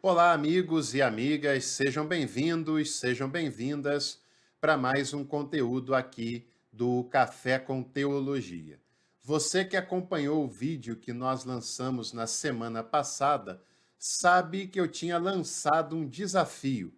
Olá, amigos e amigas, sejam bem-vindos, sejam bem-vindas para mais um conteúdo aqui do Café com Teologia. Você que acompanhou o vídeo que nós lançamos na semana passada, sabe que eu tinha lançado um desafio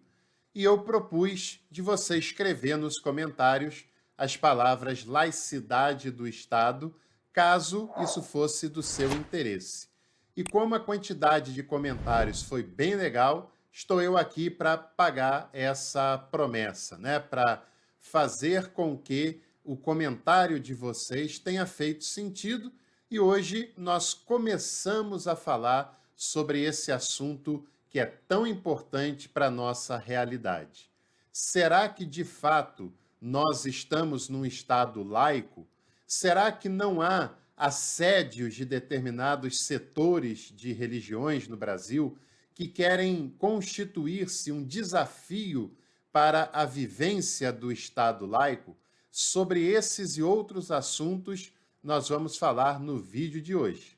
e eu propus de você escrever nos comentários as palavras laicidade do Estado, caso isso fosse do seu interesse. E como a quantidade de comentários foi bem legal, estou eu aqui para pagar essa promessa, né? Para fazer com que o comentário de vocês tenha feito sentido e hoje nós começamos a falar sobre esse assunto que é tão importante para a nossa realidade. Será que de fato nós estamos num estado laico? Será que não há assédios de determinados setores de religiões no Brasil que querem constituir-se um desafio para a vivência do Estado laico? Sobre esses e outros assuntos, nós vamos falar no vídeo de hoje.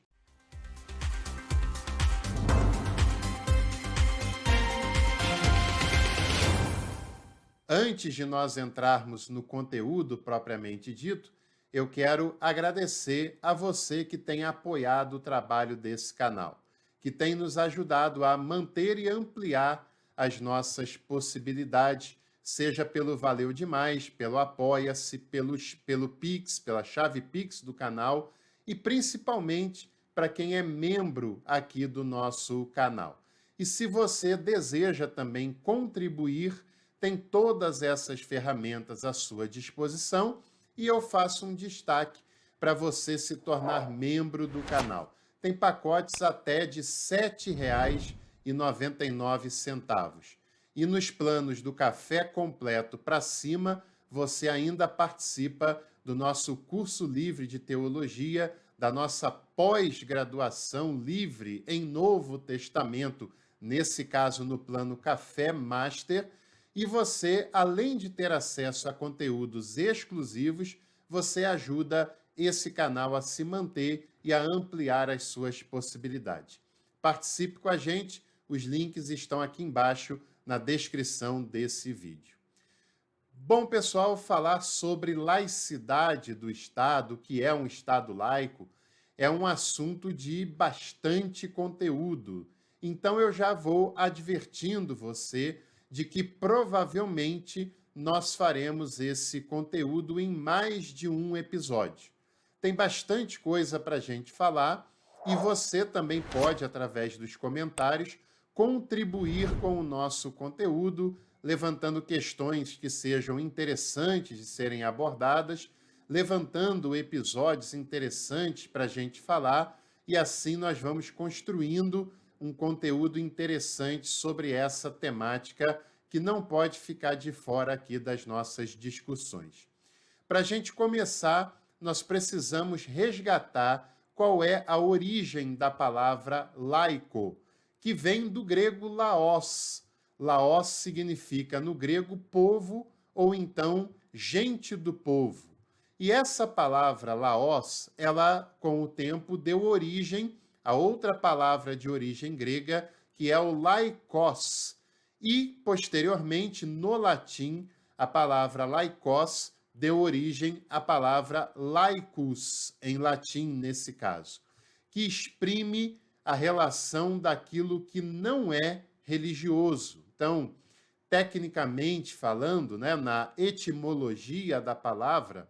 Antes de nós entrarmos no conteúdo propriamente dito, eu quero agradecer a você que tem apoiado o trabalho desse canal, que tem nos ajudado a manter e ampliar as nossas possibilidades, seja pelo Valeu Demais, pelo Apoia-se, pelo Pix, pela chave Pix do canal e principalmente para quem é membro aqui do nosso canal. E se você deseja também contribuir, tem todas essas ferramentas à sua disposição e eu faço um destaque para você se tornar membro do canal. Tem pacotes até de R$ 7,99. E nos planos do café completo para cima, você ainda participa do nosso curso livre de teologia, da nossa pós-graduação livre em Novo Testamento, nesse caso no plano Café Master. E você, além de ter acesso a conteúdos exclusivos, você ajuda esse canal a se manter e a ampliar as suas possibilidades. Participe com a gente, os links estão aqui embaixo na descrição desse vídeo. Bom, pessoal, falar sobre laicidade do Estado, o que é um Estado laico, é um assunto de bastante conteúdo. Então eu já vou advertindo você de que provavelmente nós faremos esse conteúdo em mais de um episódio. Tem bastante coisa para a gente falar e você também pode, através dos comentários, contribuir com o nosso conteúdo, levantando questões que sejam interessantes de serem abordadas, levantando episódios interessantes para a gente falar, e assim nós vamos construindo um conteúdo interessante sobre essa temática que não pode ficar de fora aqui das nossas discussões. Para a gente começar, nós precisamos resgatar qual é a origem da palavra laico, que vem do grego laos. Laos significa, no grego, povo ou então gente do povo. E essa palavra laos, ela, com o tempo, deu origem a outra palavra de origem grega, que é o laikos. E, posteriormente, no latim, a palavra laikos deu origem à palavra laicus, em latim, nesse caso, que exprime a relação daquilo que não é religioso. Então, tecnicamente falando, né, na etimologia da palavra,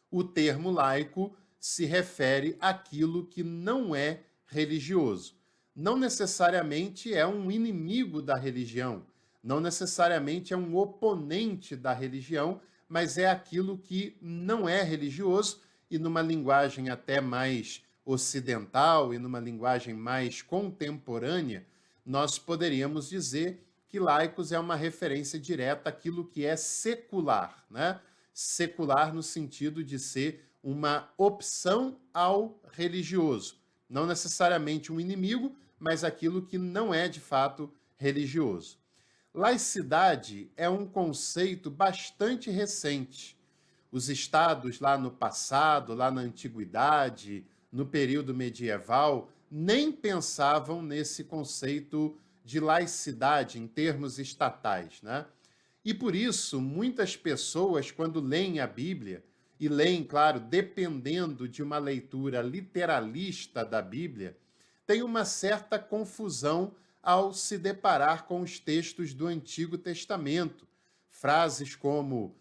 o termo laico se refere àquilo que não é religioso. Não necessariamente é um inimigo da religião, não necessariamente é um oponente da religião, mas é aquilo que não é religioso e numa linguagem até mais ocidental e numa linguagem mais contemporânea, nós poderíamos dizer que laicos é uma referência direta àquilo que é secular, né? Secular no sentido de ser uma opção ao religioso. Não necessariamente um inimigo, mas aquilo que não é de fato religioso. Laicidade é um conceito bastante recente. Os estados lá no passado, lá na antiguidade, no período medieval, nem pensavam nesse conceito de laicidade em termos estatais, né? E por isso, muitas pessoas, quando leem a Bíblia, e leem, claro, dependendo de uma leitura literalista da Bíblia, têm uma certa confusão ao se deparar com os textos do Antigo Testamento. Frases como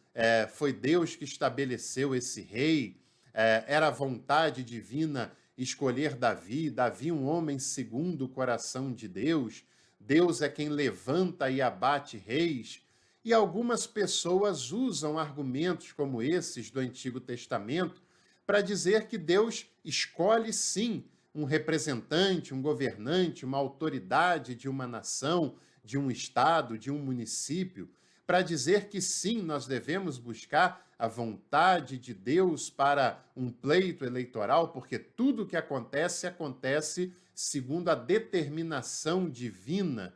foi Deus que estabeleceu esse rei, era a vontade divina escolher Davi, Davi um homem segundo o coração de Deus, Deus é quem levanta e abate reis. E algumas pessoas usam argumentos como esses do Antigo Testamento para dizer que Deus escolhe sim um representante, um governante, uma autoridade de uma nação, de um estado, de um município, para dizer que sim, nós devemos buscar a vontade de Deus para um pleito eleitoral, porque tudo o que acontece, acontece segundo a determinação divina.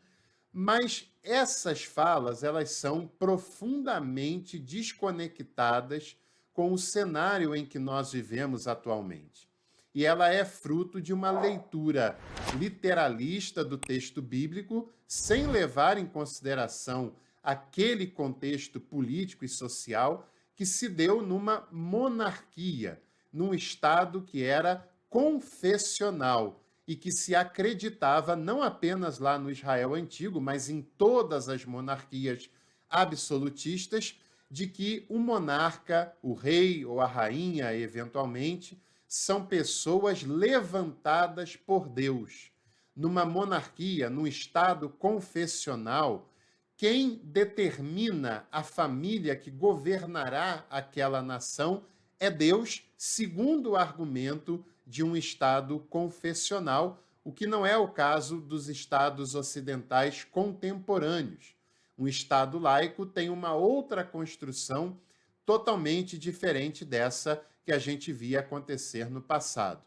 Mas essas falas, elas são profundamente desconectadas com o cenário em que nós vivemos atualmente. E ela é fruto de uma leitura literalista do texto bíblico, sem levar em consideração aquele contexto político e social que se deu numa monarquia, num Estado que era confessional e que se acreditava não apenas lá no Israel antigo, mas em todas as monarquias absolutistas, de que o monarca, o rei ou a rainha, eventualmente, são pessoas levantadas por Deus. Numa monarquia, num Estado confessional, quem determina a família que governará aquela nação é Deus, segundo o argumento de um Estado confessional, o que não é o caso dos Estados ocidentais contemporâneos. Um Estado laico tem uma outra construção totalmente diferente dessa que a gente via acontecer no passado.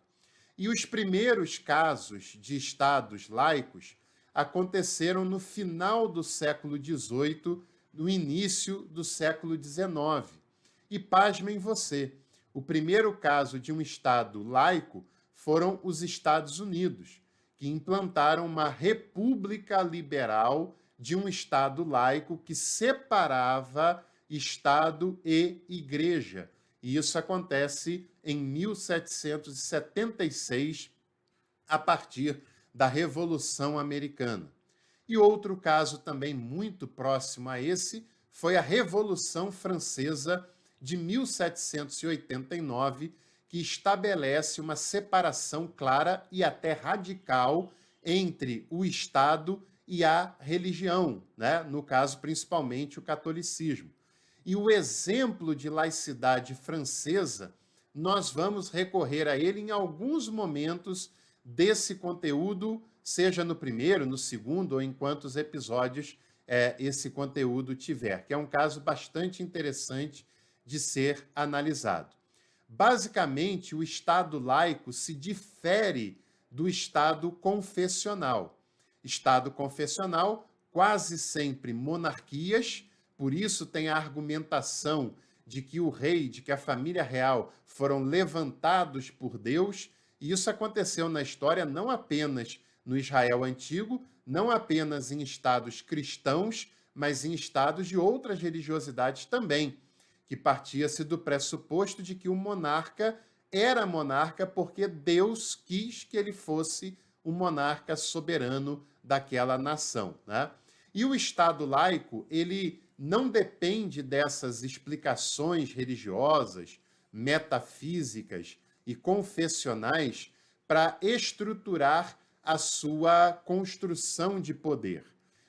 E os primeiros casos de Estados laicos aconteceram no final do século XVIII, no início do século XIX. E pasmem você, o primeiro caso de um Estado laico foram os Estados Unidos, que implantaram uma república liberal de um Estado laico que separava Estado e Igreja. E isso acontece em 1776, a partir da Revolução Americana. E outro caso também muito próximo a esse foi a Revolução Francesa de 1789, que estabelece uma separação clara e até radical entre o Estado e a religião, né? No caso, principalmente o catolicismo. E o exemplo de laicidade francesa, nós vamos recorrer a ele em alguns momentos desse conteúdo, seja no primeiro, no segundo, ou em quantos episódios esse conteúdo tiver, que é um caso bastante interessante de ser analisado. Basicamente, o Estado laico se difere do Estado confessional. Estado confessional, quase sempre monarquias, por isso tem a argumentação de que o rei, de que a família real foram levantados por Deus, e isso aconteceu na história não apenas no Israel antigo, não apenas em estados cristãos, mas em estados de outras religiosidades também, que partia-se do pressuposto de que o monarca era monarca porque Deus quis que ele fosse o monarca soberano daquela nação, né? E o Estado laico, ele não depende dessas explicações religiosas, metafísicas e confessionais para estruturar a sua construção de poder.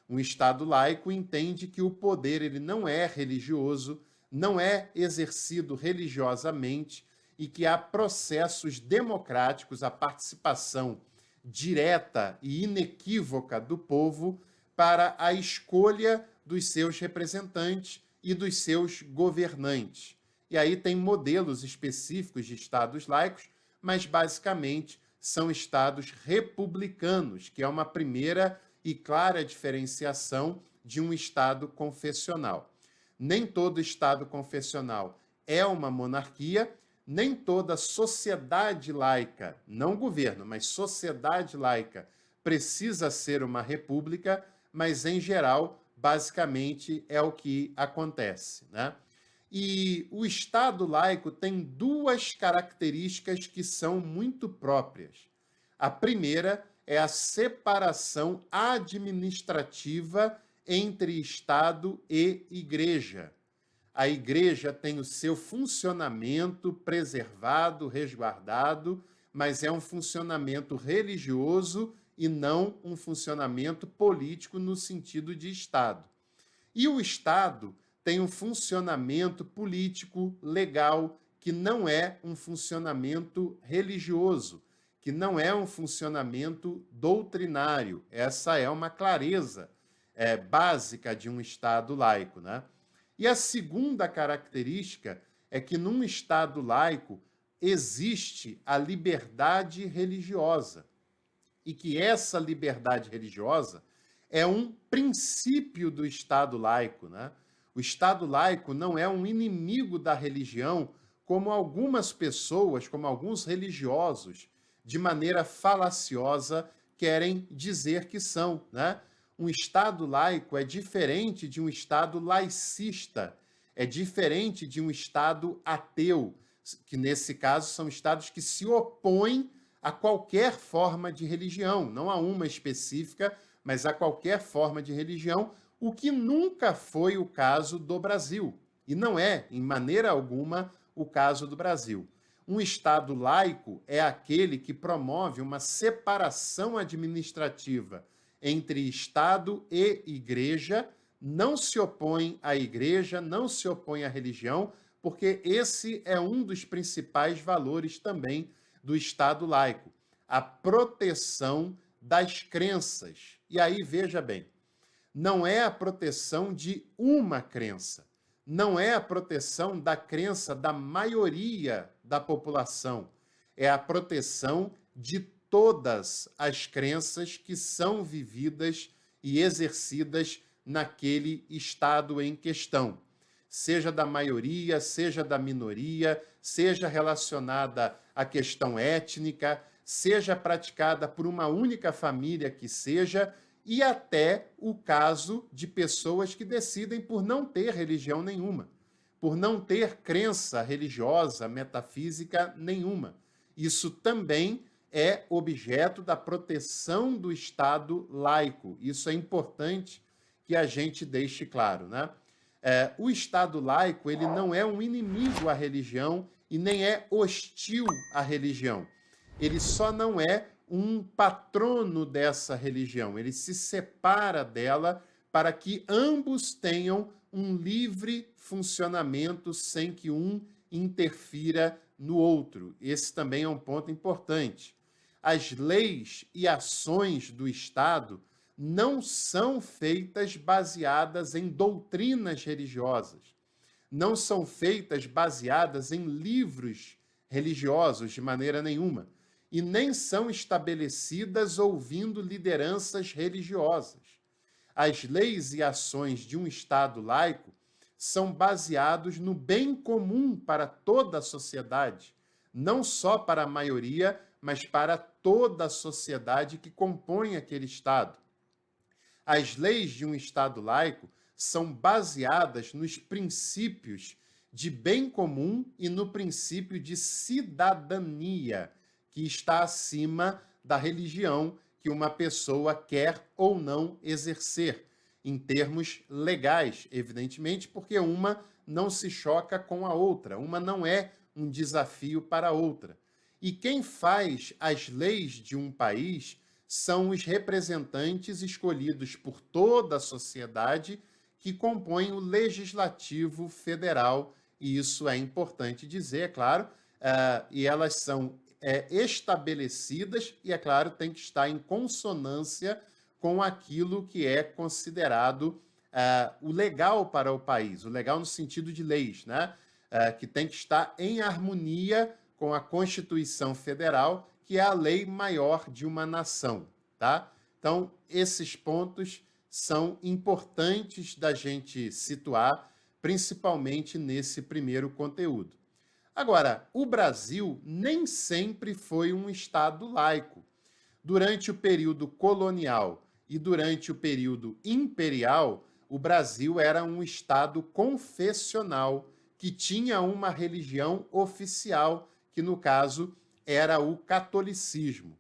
Um Estado laico entende que o poder ele não é religioso, não é exercido religiosamente e que há processos democráticos, a participação direta e inequívoca do povo para a escolha dos seus representantes e dos seus governantes. E aí tem modelos específicos de estados laicos, mas basicamente são estados republicanos, que é uma primeira e clara diferenciação de um estado confessional. Nem todo estado confessional é uma monarquia, nem toda sociedade laica, não governo, mas sociedade laica, precisa ser uma república, mas, em geral, basicamente é o que acontece, né? E o Estado laico tem duas características que são muito próprias. A primeira é a separação administrativa entre Estado e Igreja. A Igreja tem o seu funcionamento preservado, resguardado, mas é um funcionamento religioso e não um funcionamento político no sentido de Estado. E o Estado tem um funcionamento político, legal, que não é um funcionamento religioso, que não é um funcionamento doutrinário. Essa é uma clareza básica de um Estado laico, né? E a segunda característica é que num Estado laico existe a liberdade religiosa e que essa liberdade religiosa é um princípio do Estado laico, né? O Estado laico não é um inimigo da religião, como algumas pessoas, como alguns religiosos, de maneira falaciosa, querem dizer que são, né? Um Estado laico é diferente de um Estado laicista, é diferente de um Estado ateu, que nesse caso são estados que se opõem a qualquer forma de religião, não a uma específica, mas a qualquer forma de religião, o que nunca foi o caso do Brasil. E não é, em maneira alguma, o caso do Brasil. Um Estado laico é aquele que promove uma separação administrativa entre Estado e Igreja, não se opõe à Igreja, não se opõe à religião, porque esse é um dos principais valores também do Estado laico, a proteção das crenças. E aí, veja bem, não é a proteção de uma crença, não é a proteção da crença da maioria da população, é a proteção de todas as crenças que são vividas e exercidas naquele Estado em questão, seja da maioria, seja da minoria, seja relacionada à questão étnica, seja praticada por uma única família que seja, e até o caso de pessoas que decidem por não ter religião nenhuma, por não ter crença religiosa, metafísica nenhuma. Isso também é objeto da proteção do Estado laico. Isso é importante que a gente deixe claro, né? O Estado laico ele não é um inimigo à religião e nem é hostil à religião. Ele só não é um patrono dessa religião. Ele se separa dela para que ambos tenham um livre funcionamento sem que um interfira no outro. Esse também é um ponto importante. As leis e ações do Estado não são feitas baseadas em doutrinas religiosas, não são feitas baseadas em livros religiosos de maneira nenhuma, e nem são estabelecidas ouvindo lideranças religiosas. As leis e ações de um Estado laico são baseados no bem comum para toda a sociedade, não só para a maioria, mas para toda a sociedade que compõe aquele Estado. As leis de um Estado laico são baseadas nos princípios de bem comum e no princípio de cidadania, que está acima da religião que uma pessoa quer ou não exercer, em termos legais, evidentemente, porque uma não se choca com a outra, uma não é um desafio para a outra. E quem faz as leis de um país são os representantes escolhidos por toda a sociedade que compõem o legislativo federal, e isso é importante dizer, é claro, e elas são estabelecidas e, é claro, tem que estar em consonância com aquilo que é considerado o legal para o país, o legal no sentido de leis, né? Que tem que estar em harmonia com a Constituição Federal, que é a lei maior de uma nação, tá? Então, esses pontos são importantes da gente situar, principalmente nesse primeiro conteúdo. Agora, o Brasil nem sempre foi um Estado laico. Durante o período colonial e durante o período imperial, o Brasil era um estado confessional que tinha uma religião oficial, que no caso era o catolicismo.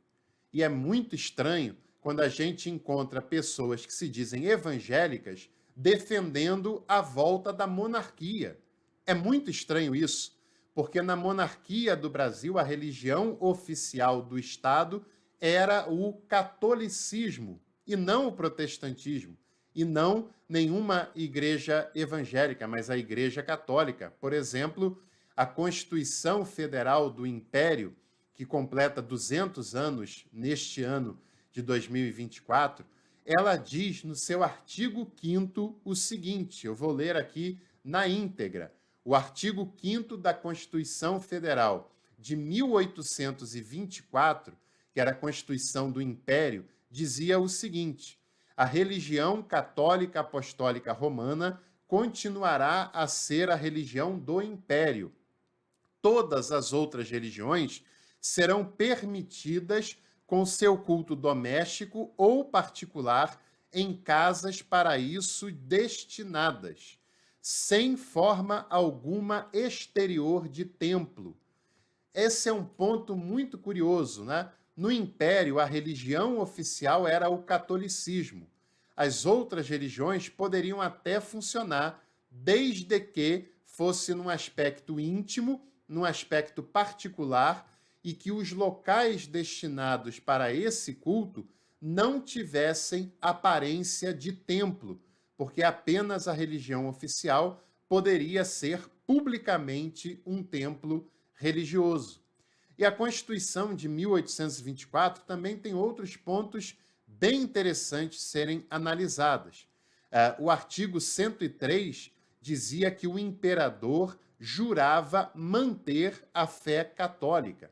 E é muito estranho quando a gente encontra pessoas que se dizem evangélicas defendendo a volta da monarquia. É muito estranho isso, porque na monarquia do Brasil, a religião oficial do Estado era o catolicismo, e não o protestantismo, e não nenhuma igreja evangélica, mas a Igreja Católica. Por exemplo, a Constituição Federal do Império, que completa 200 anos neste ano de 2024, ela diz no seu artigo 5º o seguinte, eu vou ler aqui na íntegra. O artigo 5º da Constituição Federal de 1824, que era a Constituição do Império, dizia o seguinte: a religião católica apostólica romana continuará a ser a religião do Império. Todas as outras religiões serão permitidas com seu culto doméstico ou particular em casas para isso destinadas, sem forma alguma exterior de templo. Esse é um ponto muito curioso, né? No Império, a religião oficial era o catolicismo. As outras religiões poderiam até funcionar, desde que fosse num aspecto íntimo, num aspecto particular, e que os locais destinados para esse culto não tivessem aparência de templo, porque apenas a religião oficial poderia ser publicamente um templo religioso. E a Constituição de 1824 também tem outros pontos bem interessantes serem analisados. O artigo 103 dizia que o imperador jurava manter a fé católica.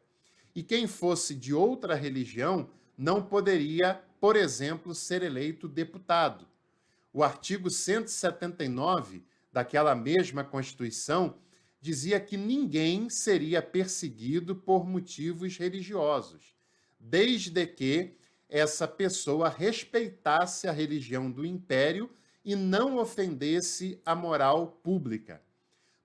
E quem fosse de outra religião não poderia, por exemplo, ser eleito deputado. O artigo 179 daquela mesma Constituição dizia que ninguém seria perseguido por motivos religiosos, desde que essa pessoa respeitasse a religião do império e não ofendesse a moral pública.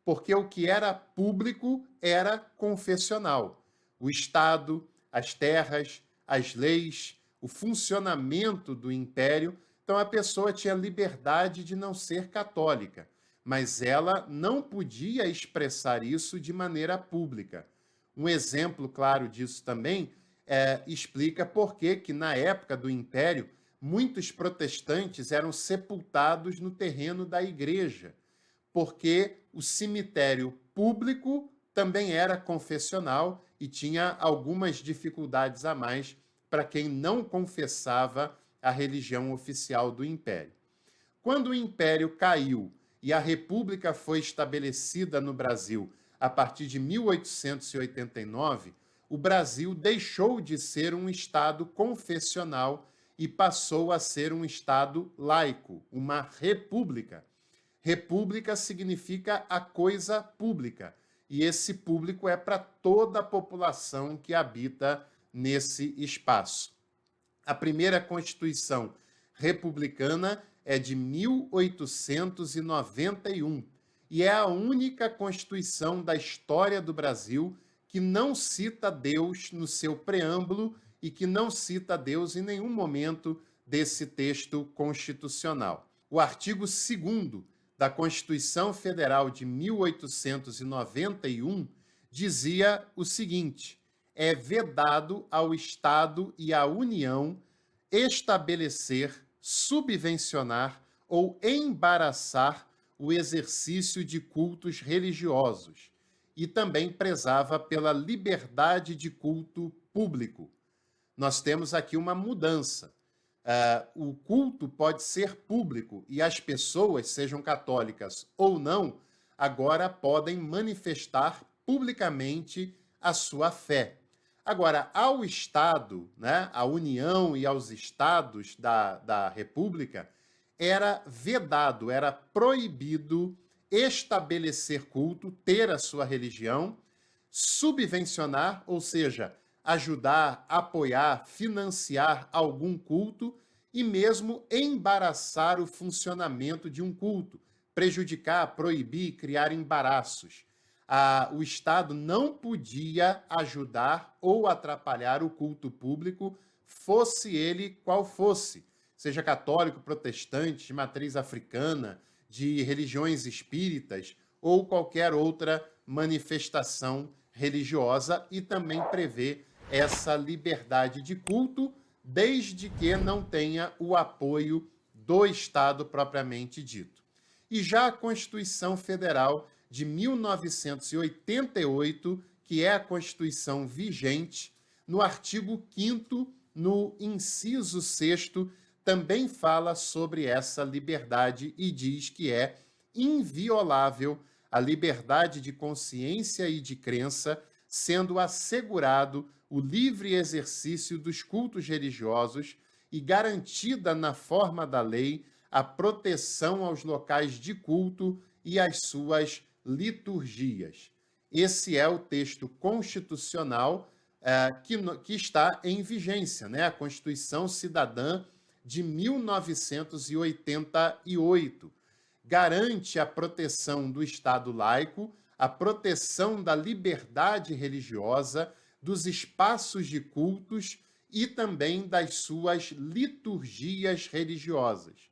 Porque o que era público era confessional. O Estado, as terras, as leis, o funcionamento do império. Então a pessoa tinha liberdade de não ser católica, mas ela não podia expressar isso de maneira pública. Um exemplo claro disso também explica por que na época do Império, muitos protestantes eram sepultados no terreno da igreja, porque o cemitério público também era confessional e tinha algumas dificuldades a mais para quem não confessava a religião oficial do Império. Quando o Império caiu e a República foi estabelecida no Brasil a partir de 1889, o Brasil deixou de ser um Estado confessional e passou a ser um Estado laico, uma república. República significa a coisa pública, e esse público é para toda a população que habita nesse espaço. A primeira Constituição republicana é de 1891 e é a única Constituição da história do Brasil que não cita Deus no seu preâmbulo e que não cita Deus em nenhum momento desse texto constitucional. O artigo 2º da Constituição Federal de 1891 dizia o seguinte: é vedado ao Estado e à União estabelecer, subvencionar ou embaraçar o exercício de cultos religiosos, e também prezava pela liberdade de culto público. Nós temos aqui uma mudança. O culto pode ser público e as pessoas, sejam católicas ou não, agora podem manifestar publicamente a sua fé. Agora, ao Estado, né, à União e aos Estados da República, era vedado, era proibido estabelecer culto, ter a sua religião, subvencionar, ou seja, ajudar, apoiar, financiar algum culto e mesmo embaraçar o funcionamento de um culto, prejudicar, proibir, criar embaraços. O Estado não podia ajudar ou atrapalhar o culto público, fosse ele qual fosse, seja católico, protestante, de matriz africana, de religiões espíritas ou qualquer outra manifestação religiosa, e também prevê essa liberdade de culto, desde que não tenha o apoio do Estado propriamente dito. E já a Constituição Federal de 1988, que é a Constituição vigente, no artigo 5º, no inciso 6º, também fala sobre essa liberdade e diz que é inviolável a liberdade de consciência e de crença, sendo assegurado o livre exercício dos cultos religiosos e garantida na forma da lei a proteção aos locais de culto e às suas liturgias. Esse é o texto constitucional que está em vigência, né? A Constituição Cidadã de 1988. Garante a proteção do Estado laico, a proteção da liberdade religiosa, dos espaços de cultos e também das suas liturgias religiosas.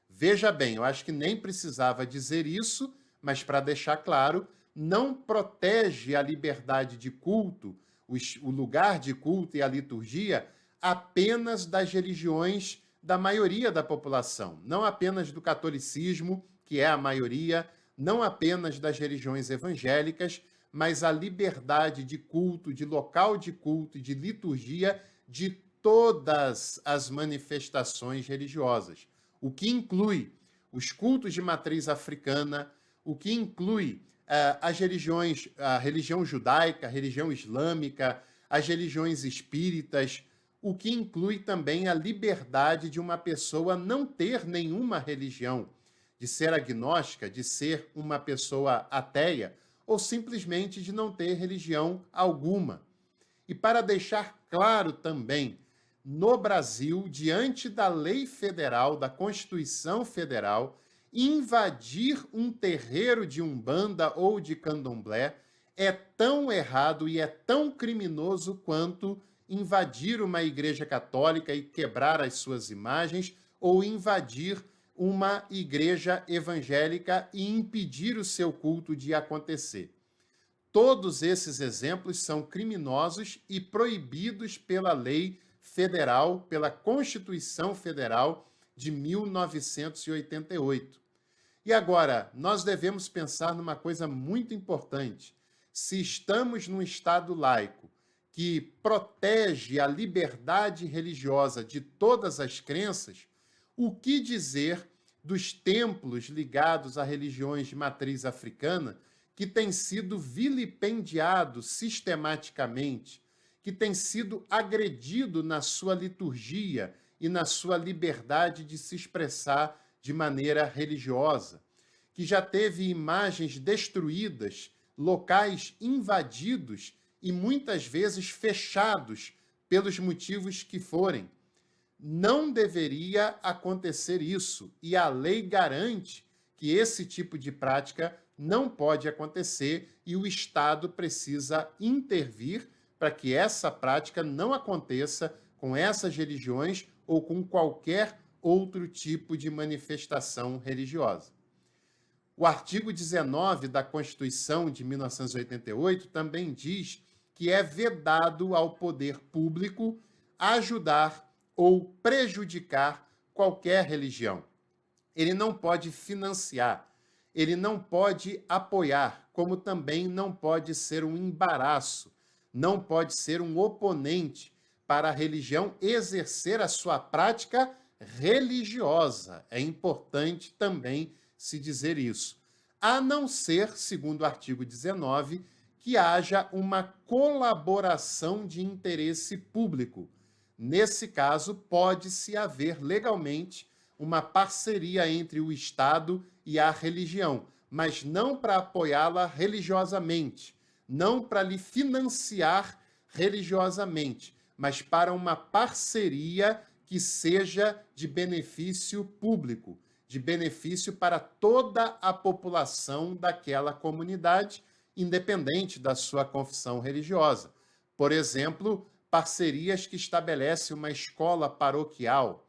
Veja bem, eu acho que nem precisava dizer isso, mas para deixar claro, não protege a liberdade de culto, o lugar de culto e a liturgia apenas das religiões da maioria da população, não apenas do catolicismo, que é a maioria, não apenas das religiões evangélicas, mas a liberdade de culto, de local de culto e de liturgia de todas as manifestações religiosas, o que inclui os cultos de matriz africana, o que inclui as religiões, a religião judaica, a religião islâmica, as religiões espíritas, o que inclui também a liberdade de uma pessoa não ter nenhuma religião, de ser agnóstica, de ser uma pessoa ateia, ou simplesmente de não ter religião alguma. E para deixar claro também, no Brasil, diante da lei federal, da Constituição Federal, invadir um terreiro de umbanda ou de candomblé é tão errado e é tão criminoso quanto invadir uma igreja católica e quebrar as suas imagens, ou invadir uma igreja evangélica e impedir o seu culto de acontecer. Todos esses exemplos são criminosos e proibidos pela lei federal, pela Constituição Federal de 1988. E agora, nós devemos pensar numa coisa muito importante. Se estamos num Estado laico que protege a liberdade religiosa de todas as crenças, o que dizer dos templos ligados a religiões de matriz africana que têm sido vilipendiados sistematicamente, que têm sido agredido na sua liturgia e na sua liberdade de se expressar de maneira religiosa, que já teve imagens destruídas, locais invadidos e muitas vezes fechados pelos motivos que forem. Não deveria acontecer isso, e a lei garante que esse tipo de prática não pode acontecer e o Estado precisa intervir para que essa prática não aconteça com essas religiões ou com qualquer outro tipo de manifestação religiosa. O artigo 19 da Constituição de 1988 também diz que é vedado ao poder público ajudar ou prejudicar qualquer religião. Ele não pode financiar, ele não pode apoiar, como também não pode ser um embaraço, não pode ser um oponente para a religião exercer a sua prática religiosa. É importante também se dizer isso. A não ser, segundo o artigo 19, que haja uma colaboração de interesse público. Nesse caso, pode-se haver legalmente uma parceria entre o Estado e a religião, mas não para apoiá-la religiosamente, não para lhe financiar religiosamente, mas para uma parceria que seja de benefício público, de benefício para toda a população daquela comunidade, independente da sua confissão religiosa. Por exemplo, parcerias que estabelecem uma escola paroquial,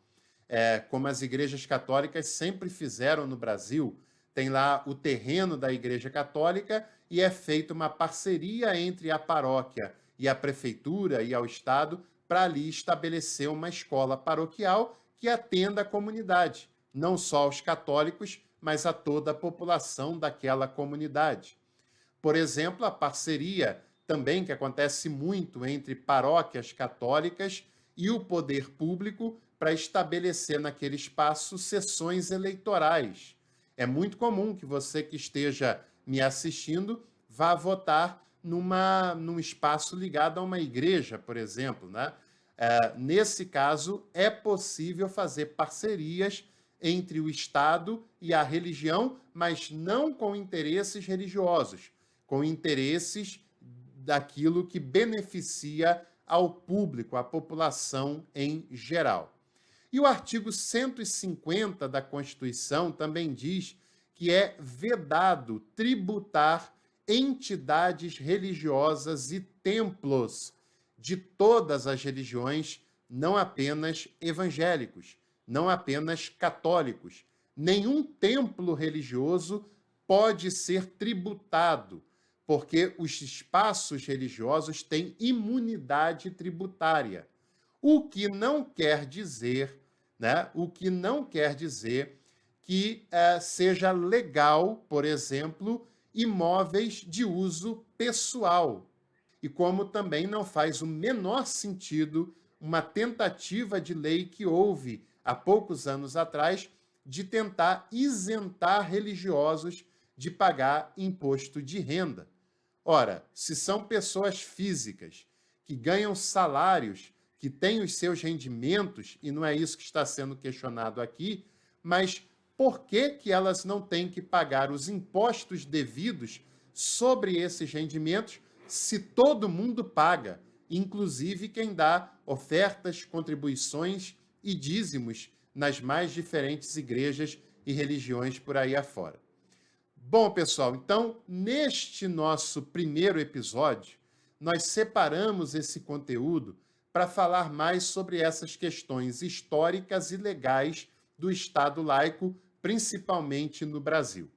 como as igrejas católicas sempre fizeram no Brasil. Tem lá o terreno da Igreja Católica e é feita uma parceria entre a paróquia e a prefeitura e ao Estado para ali estabelecer uma escola paroquial que atenda a comunidade, não só aos católicos, mas a toda a população daquela comunidade. Por exemplo, a parceria também que acontece muito entre paróquias católicas e o poder público para estabelecer naquele espaço sessões eleitorais. É muito comum que você que esteja me assistindo vá votar num espaço ligado a uma igreja, por exemplo, né? Nesse caso, é possível fazer parcerias entre o Estado e a religião, mas não com interesses religiosos, com interesses daquilo que beneficia ao público, à população em geral. E o artigo 150 da Constituição também diz que é vedado tributar entidades religiosas e templos de todas as religiões, não apenas evangélicos, não apenas católicos. Nenhum templo religioso pode ser tributado, porque os espaços religiosos têm imunidade tributária. O que não quer dizer, né? O que não quer dizer que seja legal, por exemplo, imóveis de uso pessoal. E como também não faz o menor sentido uma tentativa de lei que houve há poucos anos atrás de tentar isentar religiosos de pagar imposto de renda. Ora, se são pessoas físicas que ganham salários, que têm os seus rendimentos, e não é isso que está sendo questionado aqui, mas por que elas não têm que pagar os impostos devidos sobre esses rendimentos se todo mundo paga, inclusive quem dá ofertas, contribuições e dízimos nas mais diferentes igrejas e religiões por aí afora? Bom, pessoal, então, neste nosso primeiro episódio, nós separamos esse conteúdo para falar mais sobre essas questões históricas e legais do Estado laico, principalmente no Brasil.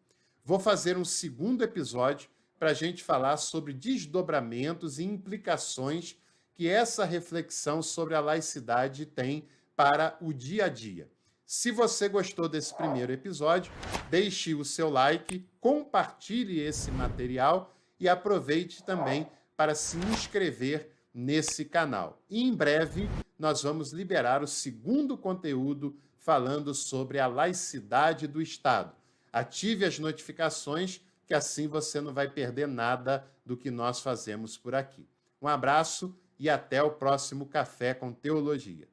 Vou fazer um segundo episódio para a gente falar sobre desdobramentos e implicações que essa reflexão sobre a laicidade tem para o dia a dia. Se você gostou desse primeiro episódio, deixe o seu like, compartilhe esse material e aproveite também para se inscrever nesse canal. E em breve nós vamos liberar o segundo conteúdo falando sobre a laicidade do Estado. Ative as notificações, que assim você não vai perder nada do que nós fazemos por aqui. Um abraço e até o próximo Café com Teologia.